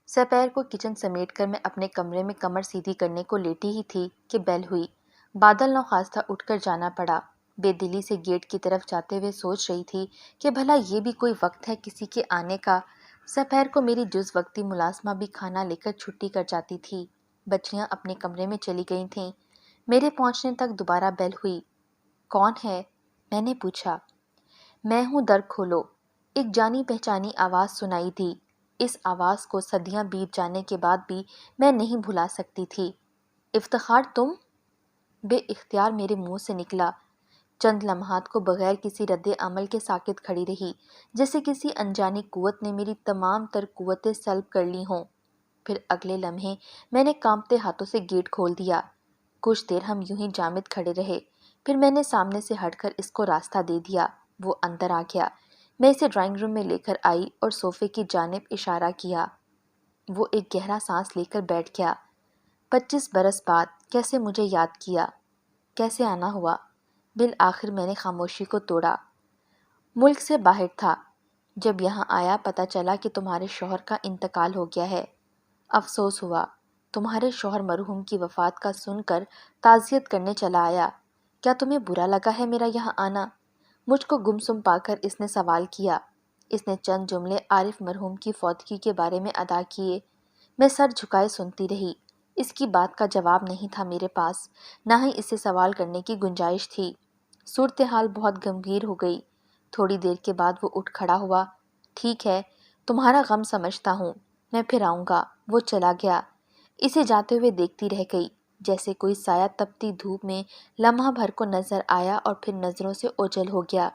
Spare کو kitchen سمیٹ کر میں اپنے کمرے میں کمر سیدھی کرنے کو لیٹی ہی تھی کہ بیل ہوئی۔ بادل ناخواستہ اٹھ کر جانا پڑا۔ بے دلی سے گیٹ کی طرف جاتے ہوئے سوچ رہی تھی کہ بھلا یہ بھی کوئی وقت ہے کسی کے آنے کا۔ سپیر کو میری جز وقتی ملازمہ بھی کھانا لے کر چھٹی کر جاتی تھی۔ بچیاں اپنے کمرے میں چلی گئی تھیں۔ میرے پہنچنے تک دوبارہ بیل ہوئی۔ کون ہے؟ میں نے پوچھا۔ میں ہوں، در کھولو، ایک جانی پہچانی آواز سنائی دی۔ اس آواز کو صدیاں بیت جانے کے بعد بھی میں نہیں بھلا سکتی تھی۔ افتخار تم؟ بے اختیار میرے منہ سے نکلا۔ چند لمحات کو بغیر کسی رد عمل کے ساکت کھڑی رہی، جیسے کسی انجانی قوت نے میری تمام تر قوتیں سلب کر لی ہوں۔ پھر اگلے لمحے میں نے کانپتے ہاتھوں سے گیٹ کھول دیا۔ کچھ دیر ہم یوں ہی جامد کھڑے رہے، پھر میں نے سامنے سے ہٹ کر اس کو راستہ دے دیا۔ وہ اندر آ گیا۔ میں اسے ڈرائنگ روم میں لے کر آئی اور صوفے کی جانب اشارہ کیا۔ وہ ایک گہرا سانس لے کر بیٹھ گیا۔ 25 برس بعد کیسے مجھے یاد کیا؟ کیسے آنا ہوا؟ بالآخر میں نے خاموشی کو توڑا۔ ملک سے باہر تھا۔ جب یہاں آیا پتہ چلا کہ تمہارے شوہر کا انتقال ہو گیا ہے۔ افسوس ہوا۔ تمہارے شوہر مرحوم کی وفات کا سن کر تعزیت کرنے چلا آیا۔ کیا تمہیں برا لگا ہے میرا یہاں آنا؟ مجھ کو گمسم پا کر اس نے سوال کیا۔ اس نے چند جملے عارف مرحوم کی فوتگی کے بارے میں ادا کیے۔ میں سر جھکائے سنتی رہی۔ اس کی بات کا جواب نہیں تھا میرے پاس، نہ ہی اسے سوال کرنے کی گنجائش تھی۔ صورتحال بہت گمگیر ہو گئی۔ تھوڑی دیر کے بعد وہ اٹھ کھڑا ہوا۔ ٹھیک ہے، تمہارا غم سمجھتا ہوں، میں پھر آؤں گا۔ وہ چلا گیا۔ اسے جاتے ہوئے دیکھتی رہ گئی، جیسے کوئی سایہ تپتی دھوپ میں لمحہ بھر کو نظر آیا اور پھر نظروں سے اوجھل ہو گیا،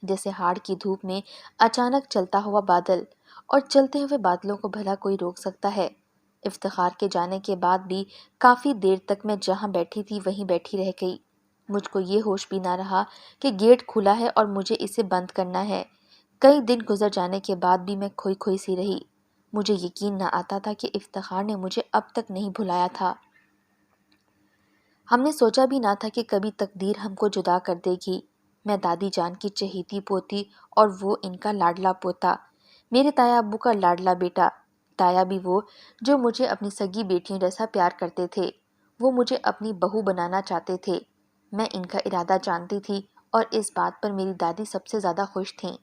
جیسے ہاڑ کی دھوپ میں اچانک چلتا ہوا بادل، اور چلتے ہوئے بادلوں کو بھلا کوئی روک سکتا ہے؟ افتخار کے جانے کے بعد بھی کافی دیر تک میں جہاں بیٹھی تھی وہیں بیٹھی رہ گئی۔ مجھ کو یہ ہوش بھی نہ رہا کہ گیٹ کھلا ہے اور مجھے اسے بند کرنا ہے۔ کئی دن گزر جانے کے بعد بھی میں کھوئی کھوئی سی رہی۔ مجھے یقین نہ آتا تھا کہ افتخار نے مجھے اب تک نہیں بھلایا تھا۔ ہم نے سوچا بھی نہ تھا کہ کبھی تقدیر ہم کو جدا کر دے گی۔ میں دادی جان کی چہیتی پوتی اور وہ ان کا لاڈلا پوتا، میرے تایا ابو کا لاڈلا بیٹا۔ تایا بھی وہ جو مجھے اپنی سگی بیٹیوں جیسا پیار کرتے تھے۔ وہ مجھے اپنی بہو بنانا چاہتے تھے۔ میں ان کا ارادہ جانتی تھی اور اس بات پر میری دادی سب سے زیادہ خوش تھیں۔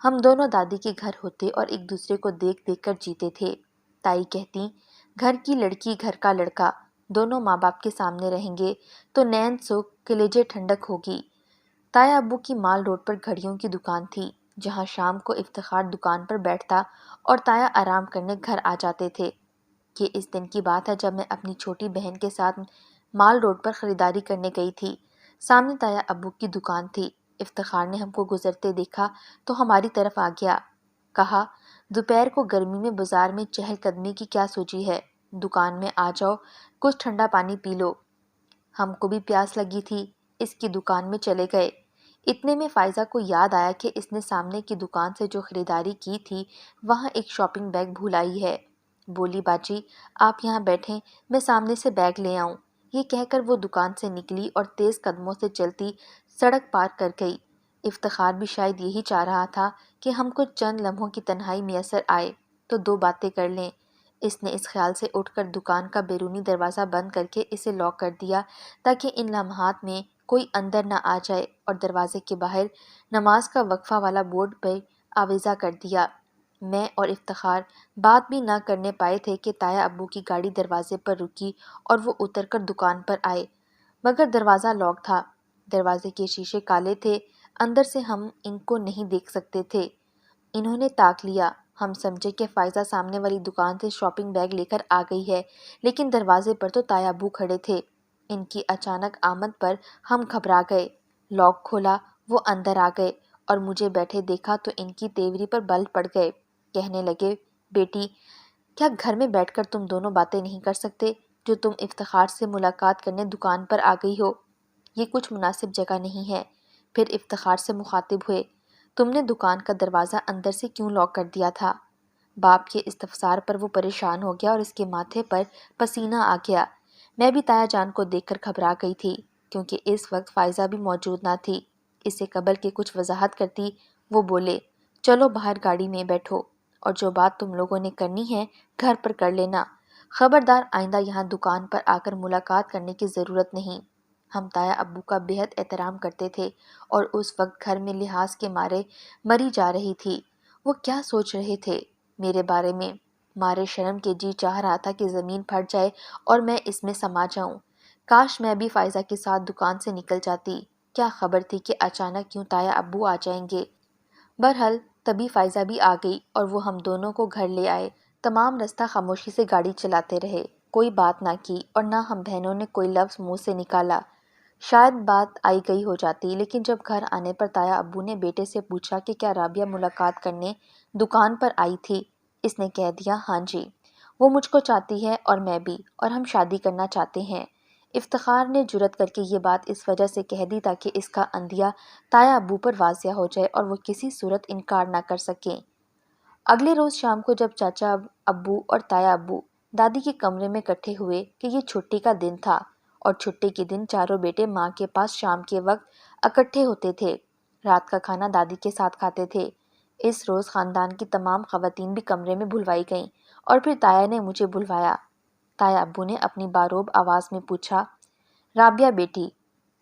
ہم دونوں دادی کے گھر ہوتے اور ایک دوسرے کو دیکھ دیکھ کر جیتے تھے۔ تائی کہتی، گھر کی لڑکی گھر کا لڑکا دونوں ماں باپ کے سامنے رہیں گے تو نین سکھ کلیجے ٹھنڈک ہوگی۔ تایا ابو کی مال روڈ پر گھڑیوں کی دکان تھی، جہاں شام کو افتخار دکان پر بیٹھتا اور تایا آرام کرنے گھر آ جاتے تھے۔ یہ اس دن کی بات ہے جب میں اپنی چھوٹی بہن کے ساتھ مال روڈ پر خریداری کرنے گئی تھی۔ سامنے تایا ابو کی دکان تھی۔ افتخار نے ہم کو گزرتے دیکھا تو ہماری طرف آ گیا۔ کہا، دوپہر کو گرمی میں بازار میں چہل قدمی کی کیا سوچی ہے؟ دکان میں آ جاؤ، کچھ ٹھنڈا پانی پی لو۔ ہم کو بھی پیاس لگی تھی، اس کی دکان میں چلے گئے۔ اتنے میں فائزہ کو یاد آیا کہ اس نے سامنے کی دکان سے جو خریداری کی تھی وہاں ایک شاپنگ بیگ بھول آئی ہے۔ بولی، باجی آپ یہاں بیٹھیں، میں سامنے سے بیگ لے آؤں۔ یہ کہہ کر وہ دکان سے نکلی اور تیز قدموں سے چلتی سڑک پار کر گئی۔ افتخار بھی شاید یہی چاہ رہا تھا کہ ہم کو چند لمحوں کی تنہائی میسر آئے تو دو باتیں کر لیں۔ اس نے اس خیال سے اٹھ کر دکان کا بیرونی دروازہ بند کر کے اسے لاک کر دیا تاکہ ان لمحات میں کوئی اندر نہ آ جائے، اور دروازے کے باہر نماز کا وقفہ والا بورڈ پر آویزہ کر دیا۔ میں اور افتخار بات بھی نہ کرنے پائے تھے کہ تایا ابو کی گاڑی دروازے پر رکی اور وہ اتر کر دکان پر آئے، مگر دروازہ لاک تھا۔ دروازے کے شیشے کالے تھے، اندر سے ہم ان کو نہیں دیکھ سکتے تھے۔ انہوں نے تاک لیا۔ ہم سمجھے کہ فائزہ سامنے والی دکان سے شاپنگ بیگ لے کر آ گئی ہے، لیکن دروازے پر تو تایا ابو کھڑے تھے۔ ان کی اچانک آمد پر ہم گھبرا گئے۔ لاک کھولا، وہ اندر آ گئے اور مجھے بیٹھے دیکھا تو ان کی تیوری پر بل پڑ گئے۔ کہنے لگے، بیٹی کیا گھر میں بیٹھ کر تم دونوں باتیں نہیں کر سکتے جو تم افتخار سے ملاقات کرنے دکان پر آ گئی ہو؟ یہ کچھ مناسب جگہ نہیں ہے۔ پھر افتخار سے مخاطب ہوئے، تم نے دکان کا دروازہ اندر سے کیوں لاک کر دیا تھا؟ باپ کے استفسار پر وہ پریشان ہو گیا اور اس کے ماتھے پر پسینہ آ گیا۔ میں بھی تایا جان کو دیکھ کر گھبرا گئی تھی، کیونکہ اس وقت فائزہ بھی موجود نہ تھی۔ اس سے قبل کہ کچھ وضاحت کرتی وہ بولے، چلو باہر گاڑی میں بیٹھو، اور جو بات تم لوگوں نے کرنی ہے گھر پر کر لینا، خبردار آئندہ یہاں دکان پر آ کر ملاقات کرنے کی ضرورت نہیں۔ ہم تایا ابو کا بےحد احترام کرتے تھے اور اس وقت گھر میں لحاظ کے مارے مری جا رہی تھی۔ وہ کیا سوچ رہے تھے میرے بارے میں؟ مارے شرم کے جی چاہ رہا تھا کہ زمین پھٹ جائے اور میں اس میں سما جاؤں۔ کاش میں بھی فائزہ کے ساتھ دکان سے نکل جاتی۔ کیا خبر تھی کہ اچانک کیوں تایا ابو آ جائیں گے۔ بہرحال تبھی فائزہ بھی آ گئی اور وہ ہم دونوں کو گھر لے آئے۔ تمام رستہ خاموشی سے گاڑی چلاتے رہے، کوئی بات نہ کی اور نہ ہم بہنوں نے کوئی لفظ منہ سے نکالا۔ شاید بات آئی گئی ہو جاتی، لیکن جب گھر آنے پر تایا ابو نے بیٹے سے پوچھا کہ کیا رابعہ ملاقات کرنے دکان پر آئی تھی؟ اس نے کہہ دیا ہاں جی، وہ مجھ کو چاہتی ہے اور میں بھی، اور ہم شادی کرنا چاہتے ہیں۔ افتخار نے جرأت کر کے یہ بات اس وجہ سے کہہ دی تاکہ اس کا اندیہ تایا ابو پر واضح ہو جائے اور وہ کسی صورت انکار نہ کر سکیں۔ اگلے روز شام کو جب چاچا ابو اور تایا ابو دادی کے کمرے میں اکٹھے ہوئے کہ یہ چھٹی کا دن تھا اور چھٹی کے دن چاروں بیٹے ماں کے پاس شام کے وقت اکٹھے ہوتے تھے۔ رات کا کھانا دادی کے ساتھ کھاتے تھے۔ اس روز خاندان کی تمام خواتین بھی کمرے میں بلوائی گئیں اور پھر تایا نے مجھے بلوایا۔ تایا ابو نے اپنی باروب آواز میں پوچھا، رابعہ بیٹی،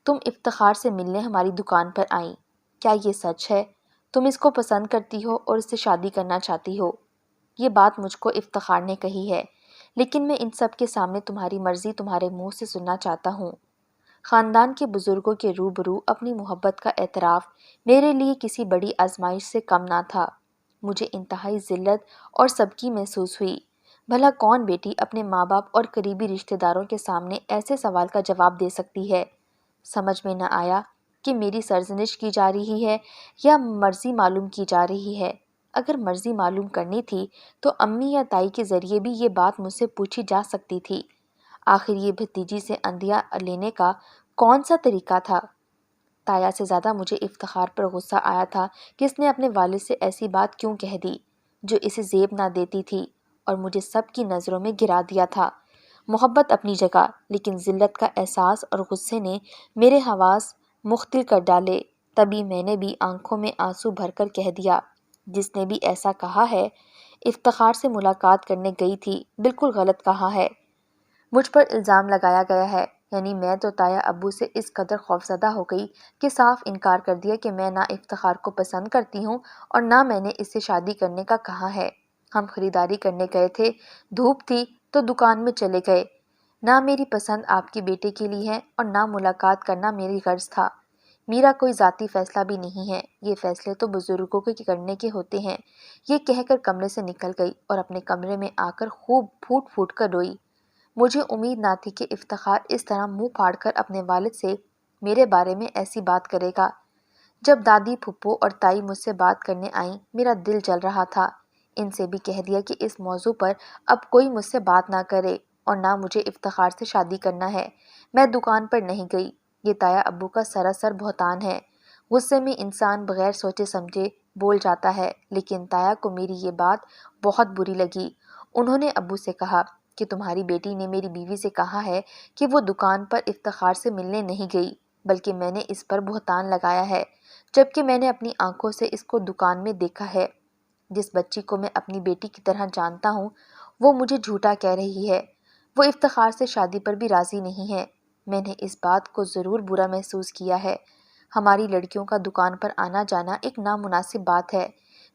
تم افتخار سے ملنے ہماری دکان پر آئیں، کیا یہ سچ ہے؟ تم اس کو پسند کرتی ہو اور اس سے شادی کرنا چاہتی ہو؟ یہ بات مجھ کو افتخار نے کہی ہے، لیکن میں ان سب کے سامنے تمہاری مرضی تمہارے منہ سے سننا چاہتا ہوں۔ خاندان کے بزرگوں کے روبرو اپنی محبت کا اعتراف میرے لیے کسی بڑی آزمائش سے کم نہ تھا۔ مجھے انتہائی ذلت اور سبکی محسوس ہوئی۔ بھلا کون بیٹی اپنے ماں باپ اور قریبی رشتہ داروں کے سامنے ایسے سوال کا جواب دے سکتی ہے؟ سمجھ میں نہ آیا کہ میری سرزنش کی جا رہی ہے یا مرضی معلوم کی جا رہی ہے۔ اگر مرضی معلوم کرنی تھی تو امی یا تائی کے ذریعے بھی یہ بات مجھ سے پوچھی جا سکتی تھی۔ آخر یہ بھتیجی سے اندیہ لینے کا کون سا طریقہ تھا؟ تایا سے زیادہ مجھے افتخار پر غصہ آیا تھا کہ اس نے اپنے والد سے ایسی بات کیوں کہہ دی جو اسے زیب نہ دیتی تھی اور مجھے سب کی نظروں میں گرا دیا تھا۔ محبت اپنی جگہ، لیکن ذلت کا احساس اور غصے نے میرے حواس مختل کر ڈالے۔ تبھی میں نے بھی آنکھوں میں آنسو بھر کر کہہ دیا، جس نے بھی ایسا کہا ہے افتخار سے ملاقات کرنے گئی تھی، بالکل غلط کہا ہے۔ مجھ پر الزام لگایا گیا ہے، یعنی میں تو تایا ابو سے اس قدر خوفزدہ ہو گئی کہ صاف انکار کر دیا کہ میں نہ افتخار کو پسند کرتی ہوں اور نہ میں نے اس سے شادی کرنے کا کہا ہے۔ ہم خریداری کرنے گئے تھے، دھوپ تھی تو دکان میں چلے گئے۔ نہ میری پسند آپ کے بیٹے کے لیے ہے اور نہ ملاقات کرنا میری غرض تھا۔ میرا کوئی ذاتی فیصلہ بھی نہیں ہے، یہ فیصلے تو بزرگوں کے کرنے کے ہوتے ہیں۔ یہ کہہ کر کمرے سے نکل گئی اور اپنے کمرے میں آ کر خوب پھوٹ پھوٹ کر روئی۔ مجھے امید نہ تھی کہ افتخار اس طرح منہ پھاڑ کر اپنے والد سے میرے بارے میں ایسی بات کرے گا۔ جب دادی، پھپھو اور تائی مجھ سے بات کرنے آئیں، میرا دل جل رہا تھا۔ ان سے بھی کہہ دیا کہ اس موضوع پر اب کوئی مجھ سے بات نہ کرے اور نہ مجھے افتخار سے شادی کرنا ہے۔ میں دکان پر نہیں گئی۔ یہ تایا ابو کا سراسر بہتان ہے۔ غصے میں انسان بغیر سوچے سمجھے بول جاتا ہے، لیکن تایا کو میری یہ بات بہت بری لگی۔ انہوں نے ابو سے کہا کہ تمہاری بیٹی نے میری بیوی سے کہا ہے کہ وہ دکان پر افتخار سے ملنے نہیں گئی، بلکہ میں نے اس پر بہتان لگایا ہے، جبکہ میں نے اپنی آنکھوں سے اس کو دکان میں دیکھا ہے۔ جس بچی کو میں اپنی بیٹی کی طرح جانتا ہوں، وہ مجھے جھوٹا کہہ رہی ہے۔ وہ افتخار سے شادی پر بھی راضی نہیں ہے۔ میں نے اس بات کو ضرور برا محسوس کیا ہے۔ ہماری لڑکیوں کا دکان پر آنا جانا ایک نامناسب بات ہے۔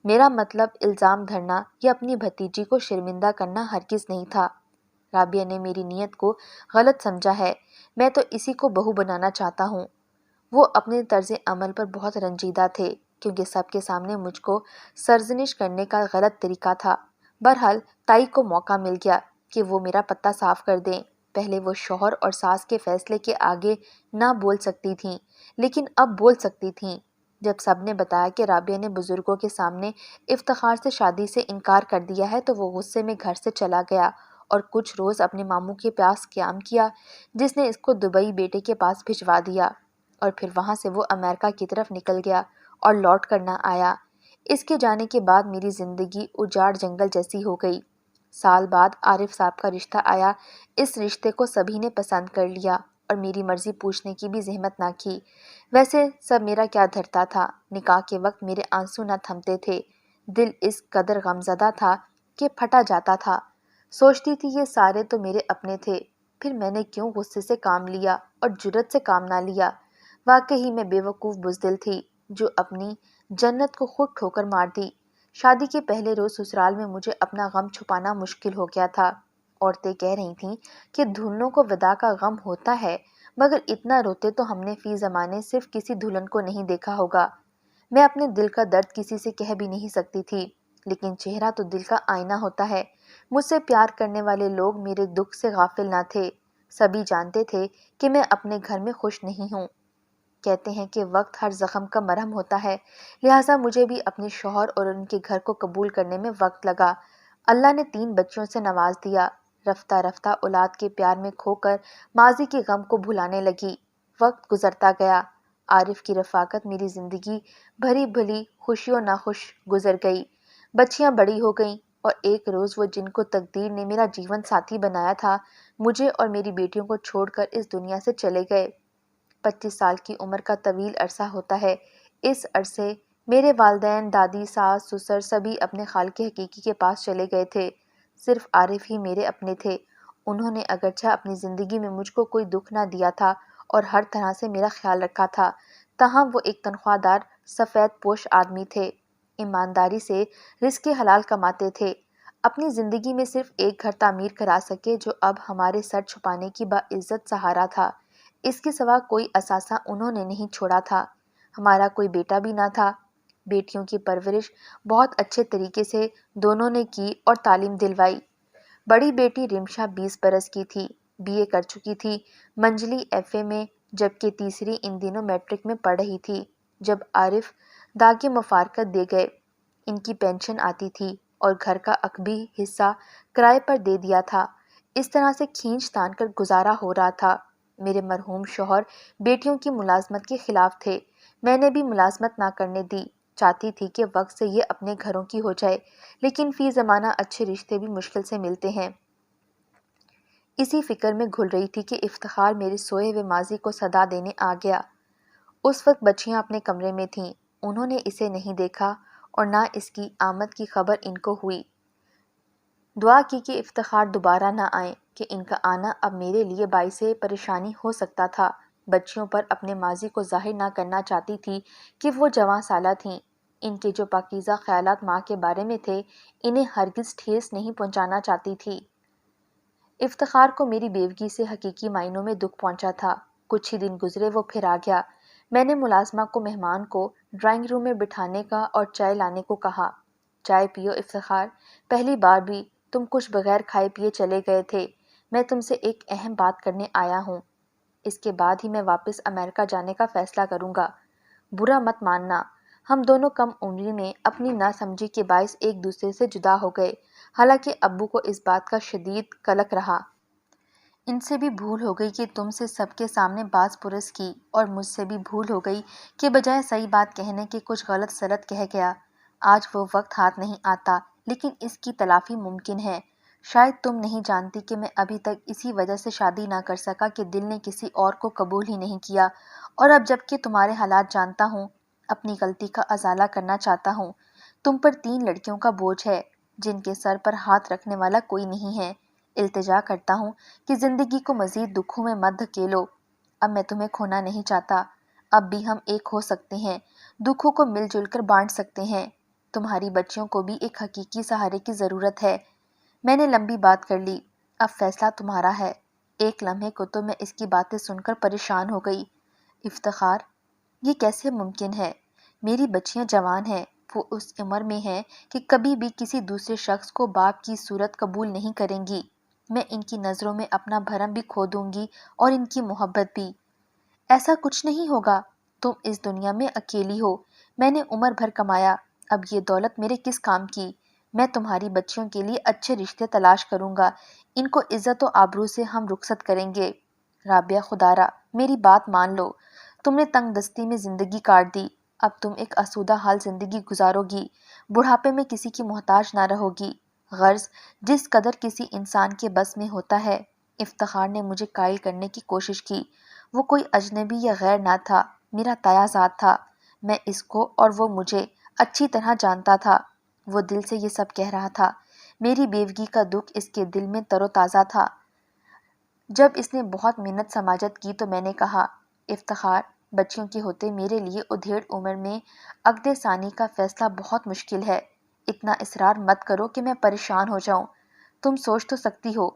میرا مطلب الزام دھرنا یا اپنی بھتیجی کو شرمندہ کرنا ہرگز نہیں تھا۔ رابعہ نے میری نیت کو غلط سمجھا ہے۔ میں تو اسی کو بہو بنانا چاہتا ہوں۔ وہ اپنے طرز عمل پر بہت رنجیدہ تھے، کیونکہ سب کے سامنے مجھ کو سرزنش کرنے کا غلط طریقہ تھا۔ بہرحال تائی کو موقع مل گیا کہ وہ میرا پتہ صاف کر دیں۔ پہلے وہ شوہر اور ساس کے فیصلے کے آگے نہ بول سکتی تھیں، لیکن اب بول سکتی تھیں۔ جب سب نے بتایا کہ رابعہ نے بزرگوں کے سامنے افتخار سے شادی سے انکار کر دیا ہے تو وہ غصے میں گھر سے چلا گیا اور کچھ روز اپنے ماموں کے پاس قیام کیا، جس نے اس کو دبئی بیٹے کے پاس بھجوا دیا، اور پھر وہاں سے وہ امریکہ کی طرف نکل گیا اور لوٹ کر نہ آیا۔ اس کے جانے کے بعد میری زندگی اجاڑ جنگل جیسی ہو گئی۔ سال بعد عارف صاحب کا رشتہ آیا۔ اس رشتے کو سبھی نے پسند کر لیا اور میری مرضی پوچھنے کی بھی زحمت نہ کی۔ ویسے سب میرا کیا دھرتا تھا، نکاح کے وقت میرے آنسو نہ تھمتے تھے۔ دل اس قدر غمزدہ تھا کہ پھٹا جاتا تھا۔ سوچتی تھی یہ سارے تو میرے اپنے تھے، پھر میں نے کیوں غصے سے کام لیا اور جرت سے کام نہ لیا۔ واقعی میں بے وقوف بزدل تھی جو اپنی جنت کو خود ٹھوکر مار دی۔ شادی کے پہلے روز سسرال میں مجھے اپنا غم چھپانا مشکل ہو گیا تھا۔ عورتیں کہہ رہی تھیں کہ دلہنوں کو وداع کا غم ہوتا ہے، مگر اتنا روتے تو ہم نے فی زمانے صرف کسی دلہن کو نہیں دیکھا ہوگا۔ میں اپنے دل کا درد کسی سے کہہ بھی نہیں سکتی تھی، لیکن چہرہ تو دل کا آئینہ ہوتا ہے۔ مجھ سے پیار کرنے والے لوگ میرے دکھ سے غافل نہ تھے۔ سبھی جانتے تھے کہ میں اپنے گھر میں خوش نہیں ہوں۔ کہتے ہیں کہ وقت ہر زخم کا مرہم ہوتا ہے، لہٰذا مجھے بھی اپنے شوہر اور ان کے گھر کو قبول کرنے میں وقت لگا۔ اللہ نے 3 بچوں سے نواز دیا۔ رفتہ رفتہ اولاد کے پیار میں کھو کر ماضی کے غم کو بھلانے لگی۔ وقت گزرتا گیا۔ عارف کی رفاقت میری زندگی بھری بھلی خوشیوں ناخوش گزر گئی۔ بچیاں بڑی ہو گئیں اور ایک روز وہ جن کو تقدیر نے میرا جیون ساتھی بنایا تھا، مجھے اور میری بیٹیوں کو چھوڑ کر اس دنیا سے چلے گئے۔ 25 سال کی عمر کا طویل عرصہ ہوتا ہے۔ اس عرصے میرے والدین، دادی، ساس، سسر سبھی اپنے خالق حقیقی کے پاس چلے گئے تھے۔ صرف عارف ہی میرے اپنے تھے۔ انہوں نے اگرچہ اپنی زندگی میں مجھ کو کوئی دکھ نہ دیا تھا اور ہر طرح سے میرا خیال رکھا تھا، تاہم وہ ایک تنخواہ دار سفید پوش آدمی تھے۔ ایمانداری سے رزق حلال کماتے تھے۔ اپنی زندگی میں صرف ایک گھر تعمیر کرا سکے جو اب ہمارے سر چھپانے کی باعزت سہارا تھا۔ اس کے سوا کوئی اثاثہ انہوں نے نہیں چھوڑا تھا۔ ہمارا کوئی بیٹا بھی نہ تھا۔ بیٹیوں کی پرورش بہت اچھے طریقے سے دونوں نے کی اور تعلیم دلوائی۔ بڑی بیٹی رمشا 20 برس کی تھی، BA کر چکی تھی، منجلی FA میں، جبکہ تیسری ان دنوں میٹرک میں پڑھ رہی تھی۔ جب عارف داغ مفارقت دے گئے، ان کی پینشن آتی تھی اور گھر کا عقبی حصہ کرائے پر دے دیا تھا۔ اس طرح سے کھینچ تان کر گزارا ہو رہا تھا۔ میرے مرحوم شوہر بیٹیوں کی ملازمت کے خلاف تھے۔ میں نے بھی ملازمت نہ کرنے دی، چاہتی تھی کہ وقت سے یہ اپنے گھروں کی ہو جائے، لیکن فی زمانہ اچھے رشتے بھی مشکل سے ملتے ہیں۔ اسی فکر میں گھل رہی تھی کہ افتخار میرے سوئے ہوئے ماضی کو صدا دینے آ گیا۔ اس وقت بچیاں اپنے کمرے میں تھیں، انہوں نے اسے نہیں دیکھا اور نہ اس کی آمد کی خبر ان کو ہوئی۔ دعا کی کہ افتخار دوبارہ نہ آئیں، کہ ان کا آنا اب میرے لیے باعث پریشانی ہو سکتا تھا۔ بچیوں پر اپنے ماضی کو ظاہر نہ کرنا چاہتی تھی کہ وہ جواں سالہ تھیں۔ ان کے جو پاکیزہ خیالات ماں کے بارے میں تھے، انہیں ہرگز ٹھیس نہیں پہنچانا چاہتی تھی۔ افتخار کو میری بیوگی سے حقیقی معنوں میں دکھ پہنچا تھا۔ کچھ ہی دن گزرے وہ پھر آ گیا۔ میں نے ملازمہ کو مہمان کو ڈرائنگ روم میں بٹھانے کا اور چائے لانے کو کہا۔ چائے پیو افتخار، پہلی بار بھی تم کچھ بغیر کھائے پیے چلے گئے تھے۔ میں تم سے ایک اہم بات کرنے آیا ہوں۔ اس کے بعد ہی میں واپس امریکہ جانے کا فیصلہ کروں گا۔ برا مت ماننا، ہم دونوں کم عمری میں اپنی ناسمجھی کے باعث ایک دوسرے سے جدا ہو گئے، حالانکہ ابو کو اس بات کا شدید قلق رہا۔ ان سے بھی بھول ہو گئی کہ تم سے سب کے سامنے باز پرس کی، اور مجھ سے بھی بھول ہو گئی کہ بجائے صحیح بات کہنے کے کچھ غلط سلط کہہ گیا۔ آج وہ وقت ہاتھ نہیں آتا، لیکن اس کی تلافی ممکن ہے۔ شاید تم نہیں جانتی کہ میں ابھی تک اسی وجہ سے شادی نہ کر سکا کہ دل نے کسی اور کو قبول ہی نہیں کیا، اور اب جب کہ تمہارے حالات جانتا ہوں، اپنی غلطی کا ازالہ کرنا چاہتا ہوں۔ تم پر 3 لڑکیوں کا بوجھ ہے، جن کے سر پر ہاتھ رکھنے والا کوئی نہیں ہے۔ التجا کرتا ہوں کہ زندگی کو مزید دکھوں میں مت دھکیلو۔ اب میں تمہیں کھونا نہیں چاہتا۔ اب بھی ہم ایک ہو سکتے ہیں، دکھوں کو مل جل کر بانٹ سکتے ہیں۔ تمہاری بچیوں کو بھی ایک حقیقی سہارے کی ضرورت ہے۔ میں نے لمبی بات کر لی، اب فیصلہ تمہارا ہے۔ ایک لمحے کو تو میں اس کی باتیں سن کر پریشان ہو گئی۔ افتخار، یہ کیسے ممکن ہے؟ میری بچیاں جوان ہیں، وہ اس عمر میں ہیں کہ کبھی بھی کسی دوسرے شخص کو باپ کی صورت قبول نہیں کریں گی۔ میں ان کی نظروں میں اپنا بھرم بھی کھو دوں گی اور ان کی محبت بھی۔ ایسا کچھ نہیں ہوگا، تم اس دنیا میں اکیلی ہو۔ میں نے عمر بھر کمایا، اب یہ دولت میرے کس کام کی؟ میں تمہاری بچیوں کے لیے اچھے رشتے تلاش کروں گا، ان کو عزت و آبرو سے ہم رخصت کریں گے۔ رابعہ، خدارا میری بات مان لو۔ تم نے تنگ دستی میں زندگی کاٹ دی، اب تم ایک آسودہ حال زندگی گزارو گی، بڑھاپے میں کسی کی محتاج نہ رہو گی۔ غرض جس قدر کسی انسان کے بس میں ہوتا ہے۔ افتخار نے مجھے قائل کرنے کی کوشش کی۔ وہ کوئی اجنبی یا غیر نہ تھا، میرا تایا ذات تھا۔ میں اس کو اور وہ مجھے اچھی طرح جانتا تھا۔ وہ دل سے یہ سب کہہ رہا تھا۔ میری بیوگی کا دکھ اس کے دل میں تر و تازہ تھا۔ جب اس نے بہت منت سماجت کی تو میں نے کہا، افتخار، بچیوں کے ہوتے میرے لیے ادھیڑ عمر میں عقد ثانی کا فیصلہ بہت مشکل ہے۔ اتنا اصرار مت کرو کہ میں پریشان ہو جاؤں۔ تم سوچ تو سکتی ہو۔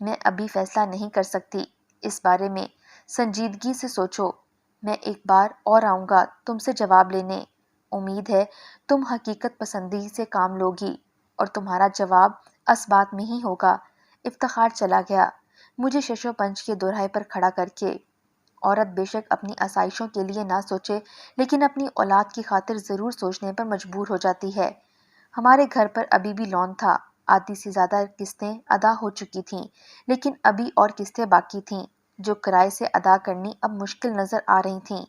میں ابھی فیصلہ نہیں کر سکتی۔ اس بارے میں سنجیدگی سے سوچو۔ میں ایک بار اور آؤں گا تم سے جواب لینے۔ امید ہے تم حقیقت پسندی سے کام لوگی اور تمہارا جواب اثبات میں ہی ہوگا۔ افتخار چلا گیا، مجھے شش و پنج کے دوراہے پر کھڑا کر کے۔ عورت بے شک اپنی آسائشوں کے لیے نہ سوچے لیکن اپنی اولاد کی خاطر ضرور سوچنے پر مجبور ہو جاتی ہے۔ ہمارے گھر پر ابھی بھی لون تھا، آدھی سے زیادہ قسطیں ادا ہو چکی تھیں، لیکن ابھی اور قسطیں باقی تھیں جو کرائے سے ادا کرنی اب مشکل نظر آ رہی تھیں۔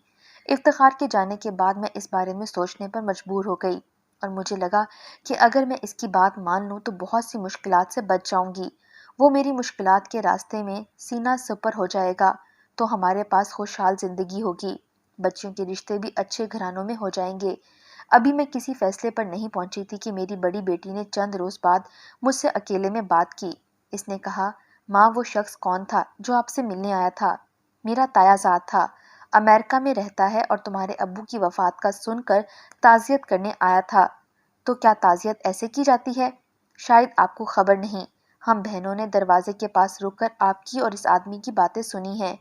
افتخار کے جانے کے بعد میں اس بارے میں سوچنے پر مجبور ہو گئی اور مجھے لگا کہ اگر میں اس کی بات مان لوں تو بہت سی مشکلات سے بچ جاؤں گی۔ وہ میری مشکلات کے راستے میں سینہ سپر ہو جائے گا تو ہمارے پاس خوشحال زندگی ہوگی، بچیوں کے رشتے بھی اچھے گھرانوں میں ہو جائیں گے۔ ابھی میں کسی فیصلے پر نہیں پہنچی تھی کہ میری بڑی بیٹی نے چند روز بعد مجھ سے اکیلے میں بات کی۔ اس نے کہا، ماں وہ شخص کون تھا جو آپ سے ملنے آیا تھا؟ میرا تایا زاد تھا، امریکہ میں رہتا ہے اور تمہارے ابو کی وفات کا سن کر تعزیت کرنے آیا تھا۔ تو کیا تعزیت ایسے کی جاتی ہے؟ شاید آپ کو خبر نہیں، ہم بہنوں نے دروازے کے پاس رک کر آپ کی اور اس آدمی کی باتیں سنی ہیں۔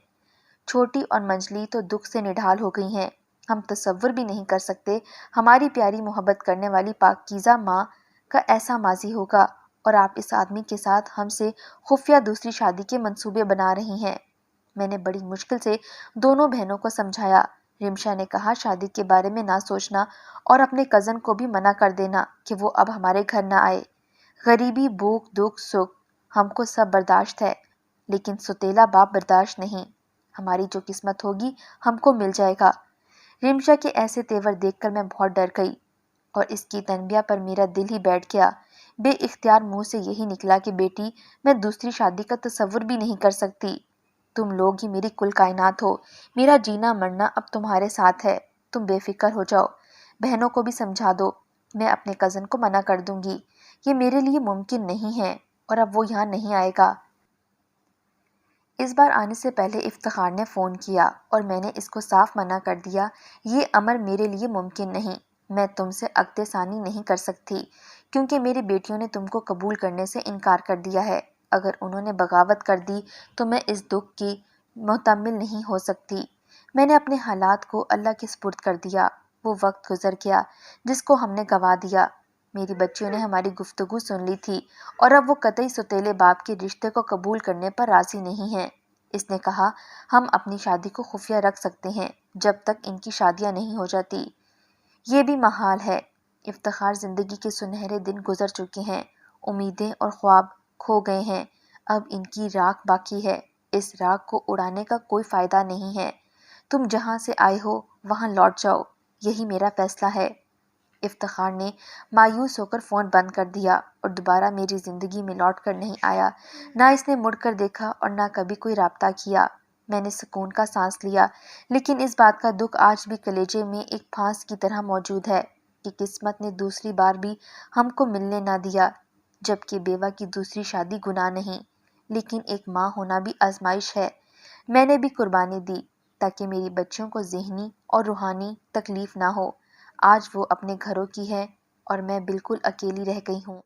چھوٹی اور منجلی تو دکھ سے نڈھال ہو گئی ہیں۔ ہم تصور بھی نہیں کر سکتے ہماری پیاری محبت کرنے والی پاکیزہ ماں کا ایسا ماضی ہوگا اور آپ اس آدمی کے ساتھ ہم سے خفیہ دوسری شادی کے منصوبے بنا رہی ہیں۔ میں نے بڑی مشکل سے دونوں بہنوں کو سمجھایا۔ رمشا نے کہا، شادی کے بارے میں نہ سوچنا اور اپنے کزن کو بھی منع کر دینا کہ وہ اب ہمارے گھر نہ آئے۔ غریبی، بھوک، دکھ، سکھ ہم کو سب برداشت ہے لیکن ستیلا باپ برداشت نہیں۔ ہماری جو قسمت ہوگی ہم کو مل جائے گا۔ رمشا کے ایسے تیور دیکھ کر میں بہت ڈر گئی اور اس کی تنبیہ پر میرا دل ہی بیٹھ گیا۔ بے اختیار منہ سے یہی نکلا کہ بیٹی، میں دوسری شادی کا تصور بھی نہیں کر سکتی۔ تم لوگ ہی میری کل کائنات ہو، میرا جینا مرنا اب تمہارے ساتھ ہے، تم بے فکر ہو جاؤ۔ بہنوں کو بھی سمجھا دو، میں اپنے کزن کو منع کر دوں گی، یہ میرے لیے ممکن نہیں ہے اور اب وہ یہاں نہیں آئے گا۔ اس بار آنے سے پہلے افتخار نے فون کیا اور میں نے اس کو صاف منع کر دیا، یہ امر میرے لیے ممکن نہیں، میں تم سے عقد ثانی نہیں کر سکتی کیونکہ میری بیٹیوں نے تم کو قبول کرنے سے انکار کر دیا ہے۔ اگر انہوں نے بغاوت کر دی تو میں اس دکھ کی محتمل نہیں ہو سکتی۔ میں نے اپنے حالات کو اللہ کے سپرد کر دیا۔ وہ وقت گزر گیا جس کو ہم نے گنوا دیا۔ میری بچیوں نے ہماری گفتگو سن لی تھی اور اب وہ قطعی ستیلے باپ کے رشتے کو قبول کرنے پر راضی نہیں ہیں۔ اس نے کہا، ہم اپنی شادی کو خفیہ رکھ سکتے ہیں جب تک ان کی شادیاں نہیں ہو جاتی۔ یہ بھی محال ہے۔ افتخار، زندگی کے سنہرے دن گزر چکے ہیں، امیدیں اور خواب کھو گئے ہیں، اب ان کی راکھ باقی ہے۔ اس راکھ کو اڑانے کا کوئی فائدہ نہیں ہے۔ تم جہاں سے آئے ہو وہاں لوٹ جاؤ، یہی میرا فیصلہ ہے۔ افتخار نے مایوس ہو کر فون بند کر دیا اور دوبارہ میری زندگی میں لوٹ کر نہیں آیا۔ نہ اس نے مڑ کر دیکھا اور نہ کبھی کوئی رابطہ کیا۔ میں نے سکون کا سانس لیا، لیکن اس بات کا دکھ آج بھی کلیجے میں ایک پھانس کی طرح موجود ہے کہ قسمت نے دوسری بار بھی ہم کو ملنے نہ دیا۔ جبکہ بیوہ کی دوسری شادی گناہ نہیں، لیکن ایک ماں ہونا بھی آزمائش ہے۔ میں نے بھی قربانی دی تاکہ میری بچیوں کو ذہنی اور روحانی تکلیف نہ ہو۔ آج وہ اپنے گھروں کی ہے اور میں بالکل اکیلی رہ گئی ہوں۔